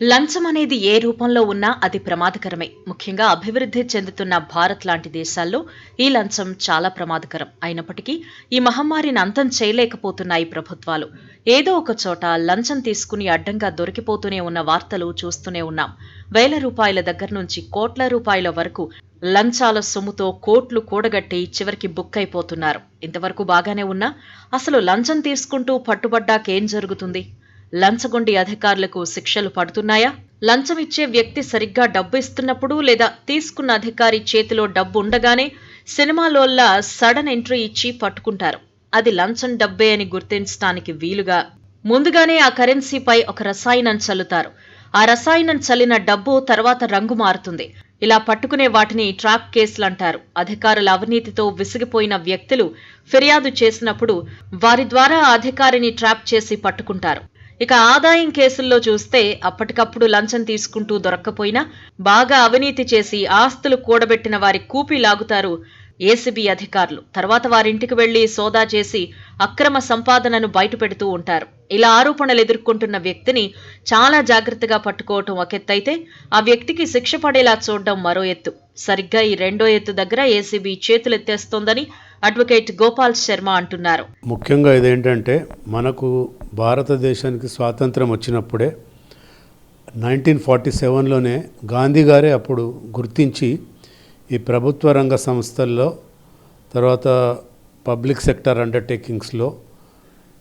లంచం అనేది ఏ రూపంలో ఉన్నా అది ప్రమాదకరమే. ముఖ్యంగా అభివృద్ధి చెందుతున్న భారత్ లాంటి దేశాల్లో ఈ లంచం చాలా ప్రమాదకరం. అయినప్పటికీ ఈ మహమ్మారిని అంతం చేయలేకపోతున్నాయి ప్రభుత్వాలు. ఏదో ఒక చోట లంచం తీసుకుని అడ్డంగా దొరికిపోతూనే ఉన్న వార్తలు చూస్తూనే ఉన్నాం. వేల రూపాయల దగ్గర నుంచి కోట్ల రూపాయల వరకు లంచాల సొమ్ముతో కోట్లు కూడగట్టి చివరికి బుక్కైపోతున్నారు. ఇంతవరకు బాగానే ఉన్నా అసలు లంచం తీసుకుంటూ పట్టుబడ్డాకేం జరుగుతుంది? లంచగొండి అధికారులకు శిక్షలు పడుతున్నాయా? లంచం ఇచ్చే వ్యక్తి సరిగ్గా డబ్బు ఇస్తున్నప్పుడు లేదా తీసుకున్న అధికారి చేతిలో డబ్బు ఉండగానే సినిమాలోల్లా సడన్ ఎంట్రీ ఇచ్చి పట్టుకుంటారు. అది లంచం డబ్బే అని గుర్తించడానికి వీలుగా ముందుగానే ఆ కరెన్సీపై ఒక రసాయనం చల్లుతారు. ఆ రసాయనం చల్లిన డబ్బు తర్వాత రంగు మారుతుంది. ఇలా పట్టుకునే వాటిని ట్రాప్ కేసులంటారు. అధికారుల అవినీతితో విసిగిపోయిన వ్యక్తులు ఫిర్యాదు చేసినప్పుడు వారి ద్వారా ఆ అధికారిని ట్రాప్ చేసి పట్టుకుంటారు. ఇక ఆదాయం కేసుల్లో చూస్తే అప్పటికప్పుడు లంచం తీసుకుంటూ దొరక్కపోయినా బాగా అవినీతి చేసి ఆస్తులు కూడబెట్టిన వారి కూపి లాగుతారు ఏసీబీ అధికారులు. తర్వాత వారింటికి వెళ్లి సోదా చేసి అక్రమ సంపాదనను బయటపెడుతూ ఉంటారు. ఇలా ఆరోపణలు ఎదుర్కొంటున్న వ్యక్తిని చాలా జాగ్రత్తగా పట్టుకోవటం ఒక ఎత్తైతే ఆ వ్యక్తికి శిక్ష పడేలా చూడడం మరో ఎత్తు. సరిగ్గా ఈ రెండో ఎత్తు దగ్గర ఏసీబీ చేతులెత్తేస్తోందని అడ్వకేట్ గోపాల్ శర్మ అంటున్నారు. ముఖ్యంగా ఇదేంటంటే మనకు భారతదేశానికి స్వాతంత్రం వచ్చినప్పుడే 1947లోనే గాంధీ గారే అప్పుడు గుర్తించి ఈ ప్రభుత్వ రంగ సంస్థల్లో తర్వాత పబ్లిక్ సెక్టర్ అండర్టేకింగ్స్లో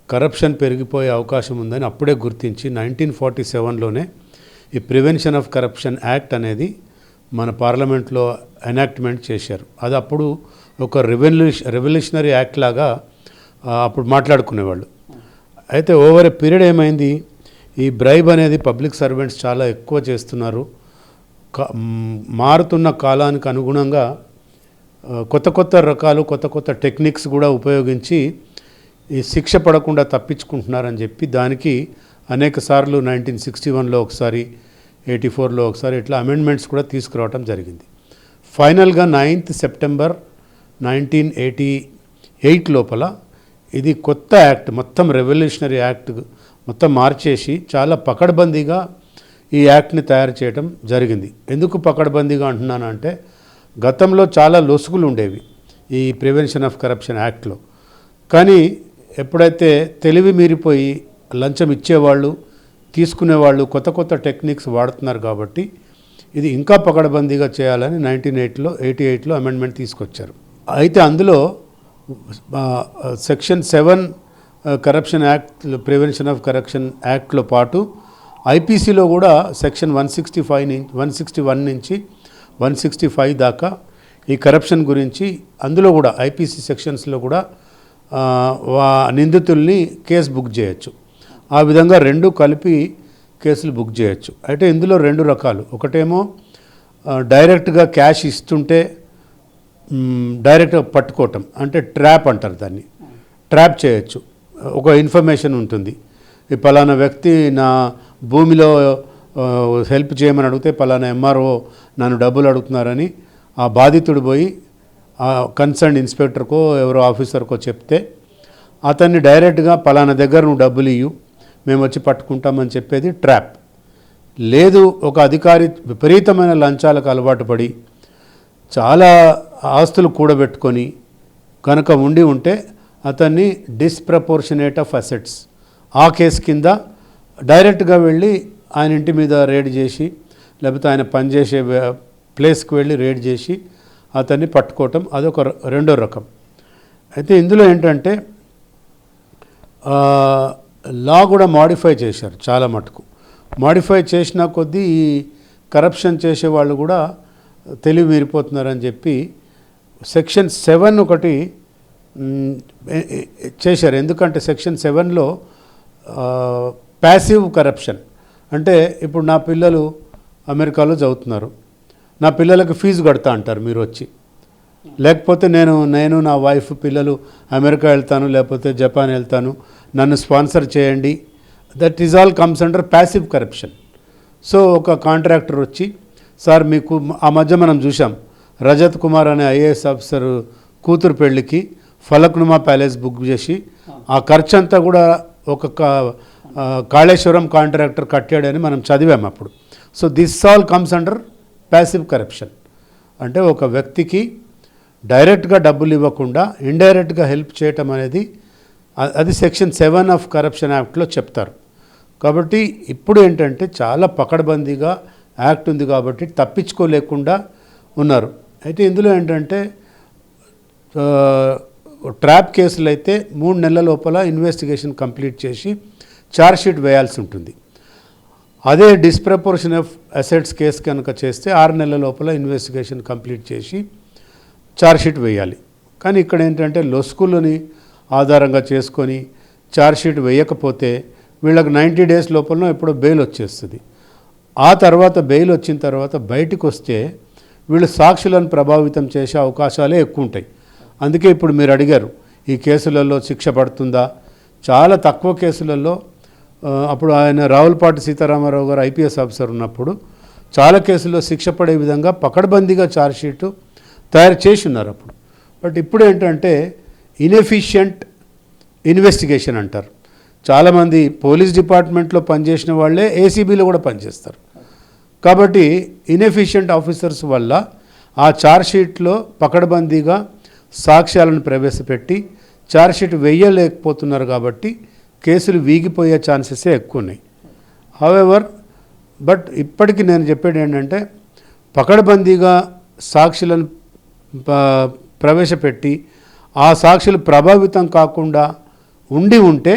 కరప్షన్ పెరిగిపోయే అవకాశం ఉందని అప్పుడే గుర్తించి 1947లోనే ఈ ప్రివెన్షన్ ఆఫ్ కరప్షన్ యాక్ట్ అనేది మన పార్లమెంట్లో ఎనాక్ట్మెంట్ చేశారు. అది అప్పుడు ఒక రెవల్యూషనరీ యాక్ట్ లాగా అప్పుడు మాట్లాడుకునేవాళ్ళు. అయితే ఓవర్ ఎ పీరియడ్ ఏమైంది, ఈ బ్రైబ్ అనేది పబ్లిక్ సర్వెంట్స్ చాలా ఎక్కువ చేస్తున్నారు. మారుతున్న కాలానికి అనుగుణంగా కొత్త కొత్త రకాలు కొత్త కొత్త టెక్నిక్స్ కూడా ఉపయోగించి ఈ శిక్ష పడకుండా తప్పించుకుంటున్నారని చెప్పి దానికి అనేక సార్లు 1961లో ఒకసారి 84లో ఒకసారి ఇట్లా అమెండ్మెంట్స్ కూడా తీసుకురావడం జరిగింది. ఫైనల్గా 9th సెప్టెంబర్ 1988 లోపల ఇది కొత్త యాక్ట్, మొత్తం రెవల్యూషనరీ యాక్ట్ మొత్తం మార్చేసి చాలా పకడ్బందీగా ఈ యాక్ట్ని తయారు చేయడం జరిగింది. ఎందుకు పకడ్బందీగా అంటున్నానంటే గతంలో చాలా లొసుగులు ఉండేవి ఈ ప్రివెన్షన్ ఆఫ్ కరప్షన్ యాక్ట్లో. కానీ ఎప్పుడైతే తెలివి మీరిపోయి లంచం ఇచ్చేవాళ్ళు తీసుకునేవాళ్ళు కొత్త కొత్త టెక్నిక్స్ వాడుతున్నారు కాబట్టి ఇది ఇంకా పకడ్బందీగా చేయాలని 1988లో అమెండ్మెంట్ తీసుకొచ్చారు. అయితే అందులో section 7 corruption act prevention of corruption యాక్ట్లో పాటు ఐపీసీలో కూడా సెక్షన్ 161 నుంచి 165 దాకా ఈ కరప్షన్ గురించి అందులో కూడా ఐపీసీ సెక్షన్స్లో కూడా నిందితుల్ని కేసు బుక్ చేయొచ్చు. ఆ విధంగా రెండు కలిపి కేసులు బుక్ చేయొచ్చు. అయితే ఇందులో రెండు రకాలు, ఒకటేమో డైరెక్ట్గా క్యాష్ ఇస్తుంటే డైరెక్ట్గా పట్టుకోవటం అంటే ట్రాప్ అంటారు, దాన్ని ట్రాప్ చేయొచ్చు. ఒక ఇన్ఫర్మేషన్ ఉంటుంది, ఈ పలానా వ్యక్తి నా భూమిలో హెల్ప్ చేయమని అడిగితే పలానా ఎంఆర్ఓ నన్ను డబ్బులు అడుగుతున్నారని ఆ బాధితుడు పోయి ఆ కన్సర్న్ ఇన్స్పెక్టర్కో ఎవరో ఆఫీసర్కో చెప్తే అతన్ని డైరెక్ట్గా పలానా దగ్గర నువ్వు డబ్బులు ఇయ్యు మేము వచ్చి పట్టుకుంటామని చెప్పేది ట్రాప్. లేదు, ఒక అధికారి విపరీతమైన లంచాలకు అలవాటు పడి చాలా ఆస్తులు కూడబెట్టుకొని కనుక ఉంటే అతన్ని డిస్ప్రపోర్షనేట్ ఆఫ్ అసెట్స్ ఆ కేసు కింద డైరెక్ట్గా వెళ్ళి ఆయన ఇంటి మీద రేడ్ చేసి లేకపోతే ఆయన పనిచేసే ప్లేస్కి వెళ్ళి రేడ్ చేసి అతన్ని పట్టుకోవటం అదొక రెండో రకం. అయితే ఇందులో ఏంటంటే లా కూడా మాడిఫై చేశారు, చాలా మటుకు మాడిఫై చేసిన కొద్దీ ఈ కరప్షన్ చేసే వాళ్ళు కూడా తెలివి మీరిపోతున్నారని చెప్పి సెక్షన్ 7 ఒకటి చేశారు. ఎందుకంటే సెక్షన్ 7లో ప్యాసివ్ కరప్షన్ అంటే ఇప్పుడు నా పిల్లలు అమెరికాలో చదువుతున్నారు, నా పిల్లలకు ఫీజు కడతా అంటారు మీరు వచ్చి, లేకపోతే నేను నా వైఫ్ పిల్లలు అమెరికా వెళ్తాను లేకపోతే జపాన్ వెళ్తాను నన్ను స్పాన్సర్ చేయండి, that is all comes under passive corruption. So ఒక కాంట్రాక్టర్ వచ్చి, సార్ మీకు ఆ మధ్య మనం చూసాం రజత్ కుమార్ అనే ఐఏఎస్ ఆఫీసర్ కూతురు పెళ్లికి ఫలక్నుమా ప్యాలెస్ బుక్ చేసి ఆ ఖర్చు అంతా కూడా ఒక కాళేశ్వరం కాంట్రాక్టర్ కట్టాడని మనం చదివాం అప్పుడు. So this all comes under passive corruption. అంటే ఒక వ్యక్తికి డైరెక్ట్గా డబ్బులు ఇవ్వకుండా ఇండైరెక్ట్గా హెల్ప్ చేయటం అనేది అది సెక్షన్ 7 ఆఫ్ కరప్షన్ యాక్ట్లో చెప్తారు. కాబట్టి ఇప్పుడు ఏంటంటే చాలా పకడ్బందీగా యాక్ట్ ఉంది కాబట్టి తప్పించుకోలేకుండా ఉన్నారు. అయితే ఇందులో ఏంటంటే ట్రాప్ కేసులు అయితే 3 నెలల లోపల ఇన్వెస్టిగేషన్ కంప్లీట్ చేసి ఛార్జ్షీట్ వేయాల్సి ఉంటుంది. అదే డిస్ప్రపోర్షన్ ఆఫ్ అసెట్స్ కేసు కనుక చేస్తే 6 నెలల లోపల ఇన్వెస్టిగేషన్ కంప్లీట్ చేసి ఛార్జ్షీట్ వేయాలి. కానీ ఇక్కడ ఏంటంటే లొసుగులని ఆధారంగా చేసుకొని ఛార్జ్షీట్ వేయకపోతే వీళ్ళకి 90 డేస్ లోపల ఎప్పుడో బెయిల్ వచ్చేస్తుంది. ఆ తర్వాత బెయిల్ వచ్చిన తర్వాత బయటకు వస్తే వీళ్ళు సాక్షులను ప్రభావితం చేసే అవకాశాలే ఎక్కువ ఉంటాయి. అందుకే ఇప్పుడు మీరు అడిగారు ఈ కేసులలో శిక్ష పడుతుందా. చాలా తక్కువ కేసులలో అప్పుడు ఆయన రావులపాటి సీతారామారావు గారు ఐపీఎస్ ఆఫీసర్ ఉన్నప్పుడు చాలా కేసుల్లో శిక్ష పడే విధంగా పకడ్బందీగా ఛార్జ్షీటు తయారు చేసి ఉన్నారు అప్పుడు. బట్ ఇప్పుడు ఏంటంటే ఇన్ఎఫిషియంట్ ఇన్వెస్టిగేషన్ అంటారు. చాలామంది పోలీస్ డిపార్ట్మెంట్లో పనిచేసిన వాళ్ళే ఏసీబీలో కూడా పనిచేస్తారు. కాబట్టి ఇన్ఎఫిషియంట్ ఆఫీసర్స్ వల్ల ఆ ఛార్జ్షీట్లో పకడ్బందీగా సాక్ష్యాలను ప్రవేశపెట్టి ఛార్జ్షీట్ వేయలేకపోతున్నారు. కాబట్టి కేసులు వీగిపోయే ఛాన్సెసే ఎక్కువ ఉన్నాయి. హౌఎవర్ బట్ ఇప్పటికీ నేను చెప్పేది ఏంటంటే పకడ్బందీగా సాక్షులను ప్రవేశపెట్టి ఆ సాక్షులు ప్రభావితం కాకుండా ఉంటే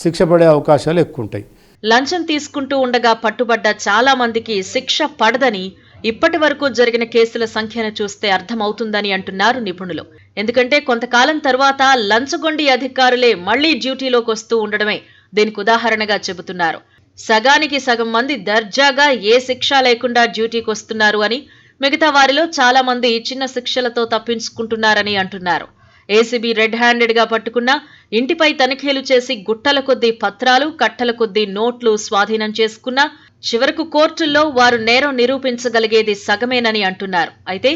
శిక్ష పడే అవకాశాలు ఎక్కువ ఉంటాయి. లంచం తీసుకుంటూ ఉండగా పట్టుబడ్డ చాలా మందికి శిక్ష పడదని ఇప్పటి వరకు జరిగిన కేసుల సంఖ్యను చూస్తే అర్థమవుతుందని అంటున్నారు నిపుణులు. ఎందుకంటే కొంతకాలం తర్వాత లంచగొండి అధికారులే మళ్లీ డ్యూటీలోకి వస్తూ ఉండడమే దీనికి ఉదాహరణగా చెబుతున్నారు. సగానికి సగం మంది దర్జాగా ఏ శిక్ష లేకుండా డ్యూటీకి వస్తున్నారు అని, మిగతా వారిలో చాలా మంది చిన్న శిక్షలతో తప్పించుకుంటున్నారని అంటున్నారు. ఏసీబీ రెడ్ హ్యాండెడ్గా పట్టుకున్నా ఇంటిపై తనిఖీలు చేసి గుట్టల కొద్దీ పత్రాలు, కట్టల కొద్దీ నోట్లు స్వాధీనం చేసుకున్నా చివరకు కోర్టుల్లో వారు నేరం నిరూపించగలిగేది సగమేనని అంటున్నారు. అయితే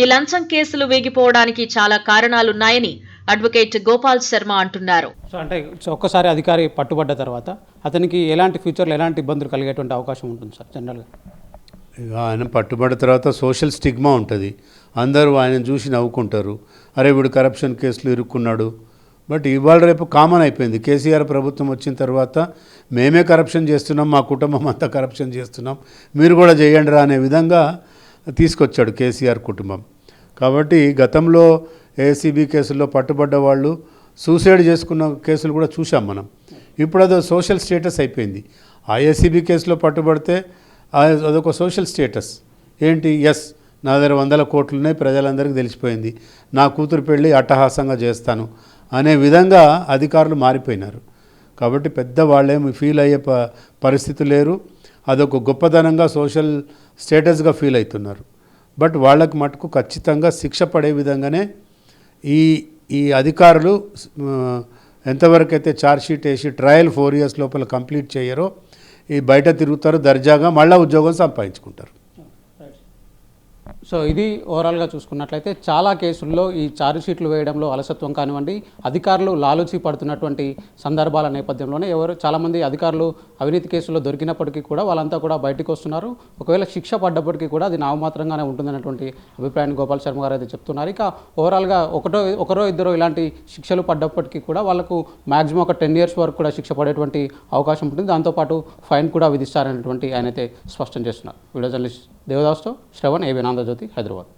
ఈ లంచం కేసులు వేగిపోవడానికి చాలా కారణాలున్నాయని అడ్వకేట్ గోపాల్ శర్మ అంటున్నారు. సో అంటే ఒక్కసారి అధికారి పట్టుబడ్డ తర్వాత అతనికి ఎలాంటి ఫ్యూచర్లో ఎలాంటి ఇబ్బందులు కలిగేటువంటి అవకాశం ఉంటుంది సార్ జనరల్గా? ఆయన పట్టుబడిన తర్వాత సోషల్ స్టిగ్మా ఉంటుంది. అందరూ ఆయన చూసి నవ్వుకుంటారు, అరే వీడు కరప్షన్ కేసులు ఇరుక్కున్నాడు. బట్ ఇవాళ రేపు కామన్ అయిపోయింది. కేసీఆర్ ప్రభుత్వం వచ్చిన తర్వాత మేమే కరప్షన్ చేస్తున్నాం, మా కుటుంబం అంతా కరప్షన్ చేస్తున్నాం, మీరు కూడా చేయండి రా అనే విధంగా తీసుకొచ్చాడు కేసీఆర్ కుటుంబం. కాబట్టి గతంలో ఏసీబీ కేసుల్లో పట్టుబడ్డ వాళ్ళు సూసైడ్ చేసుకున్న కేసులు కూడా చూసాం మనం. ఇప్పుడు అదో సోషల్ స్టేటస్ అయిపోయింది. ఆ ఏసీబీ కేసులో పట్టుబడితే అదొక సోషల్ స్టేటస్. ఏంటి, ఎస్ నా దగ్గర 100 కోట్లు ఉన్నాయి, ప్రజలందరికీ తెలిసిపోయింది, నా కూతురు పెళ్ళి అట్టహాసంగా చేస్తాను అనే విధంగా అధికారులు మారిపోయినారు. కాబట్టి పెద్ద వాళ్ళేమి ఫీల్ అయ్యే పరిస్థితి లేరు. అదొక గొప్పతనంగా సోషల్ స్టేటస్గా ఫీల్ అవుతున్నారు. బట్ వాళ్ళకి మటుకు ఖచ్చితంగా శిక్ష పడే విధంగానే ఈ అధికారులు ఎంతవరకు అయితే ఛార్జ్షీట్ వేసి ట్రయల్ 4 years లోపల కంప్లీట్ చేయరో ఈ బయట తిరుగుతారు, దర్జాగా మళ్ళీ ఉద్యోగం సంపాదించుకుంటారు. సో ఇది ఓవరాల్గా చూసుకున్నట్లయితే చాలా కేసుల్లో ఈ ఛార్జ్షీట్లు వేయడంలో అలసత్వం కానివ్వండి, అధికారులు లాలూచి పడుతున్నటువంటి సందర్భాల నేపథ్యంలోనే చాలామంది అధికారులు అవినీతి కేసుల్లో దొరికినప్పటికీ కూడా వాళ్ళంతా కూడా బయటకు వస్తున్నారు. ఒకవేళ శిక్ష పడ్డప్పటికీ కూడా అది నామమాత్రంగానే ఉంటుందనేటువంటి అభిప్రాయాన్ని గోపాల్ శర్మ గారు అయితే చెప్తున్నారు. ఇక ఓవరాల్గా ఒకరో ఇద్దరు ఇలాంటి శిక్షలు పడ్డప్పటికీ కూడా వాళ్ళకు మ్యాక్సిమం ఒక 10 years వరకు కూడా శిక్ష పడేటువంటి అవకాశం ఉంటుంది. దాంతోపాటు ఫైన్ కూడా విధిస్తారనేటువంటి ఆయన అయితే స్పష్టం చేస్తున్నారు. వీడియో జర్నలిస్ట్ దేవదాస్తో శ్రవణ్, ఏబీ ఆంధ్రజ్యోతి, హైదరాబాద్.